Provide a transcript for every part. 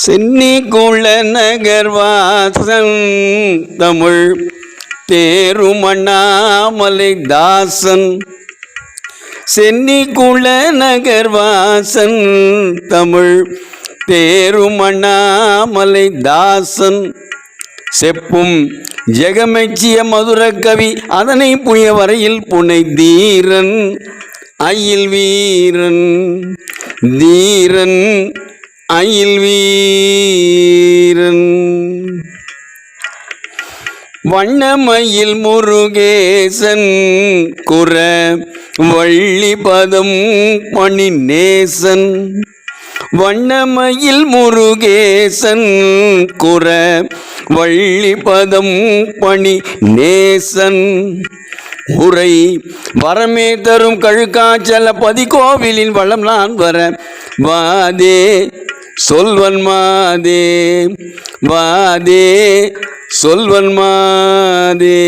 சென்னி குள நகர்வாசன் தமிழ் தேரும் அண்ணாமலை தாசன். சென்னி குள நகர்வாசன் தமிழ் தேரும் அண்ணாமலை தாசன். செப்பும் ஜெகமெச்சிய மதுர கவி அதனை புய வரையில் புனை தீரன் அயில் வீரன். தீரன் அயில் வீரன். வண்ணமயில் முருகேசன் குற வள்ளி பதம் பணி நேசன். வண்ணமயில் முருகேசன் குற வள்ளி பதம் பணி நேசன். உரை வரமே தரும் கழுக்காச்சல பதிகோவிலின் வளம் நான் வர வாதே சொல்வன் மாதே. வாதே சொல்வன் மாதே.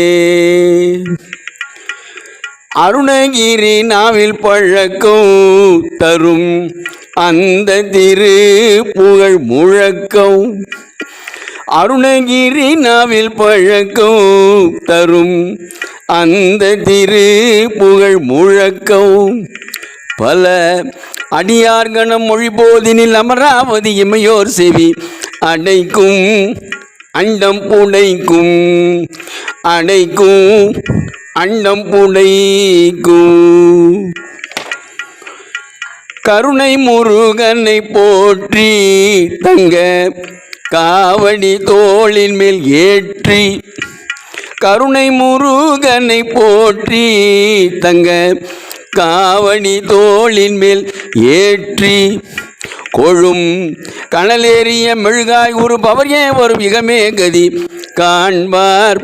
அருணகிரி நாவில் பழக்கம் தரும் அந்த திரு புகழ் முழக்கம். அருணகிரி நாவில் பழக்கம் தரும் அந்த திரு புகழ் முழக்கம். பல அடியார்கணம் மொழி போதினில் அமராவதி இமையோர் செவி அடைக்கும் அண்டம் புடைக்கும். அடைக்கும் அண்டம் புடைக்கும். கருணை முருகனை போற்றி தங்க காவடி தோளின் மேல் ஏற்றி. கருணை முருகனை போற்றி தங்க காவடி தோளின் மேல் ஏற்றி. கொழும் கணலேறிய மெழுகாய் ஒரு பவர் ஒரு மிகமே கதி காண்பார்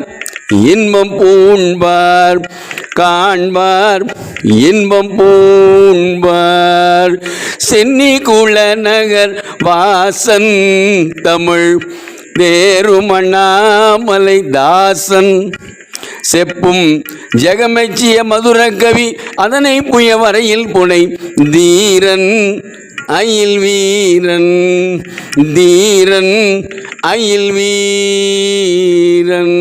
இன்பம் பூண்பார். காண்பார் இன்பம் பூண்பார். சென்னி குள நகர் வாசன் தமிழ் தேரும் அண்ணாமலை தாசன். செப்பும் ஜெகமெச்சிய மதுர கவி அதனை புய வரையில் புனை தீரன் அயில் வீரன். தீரன் அயில் வீரன்.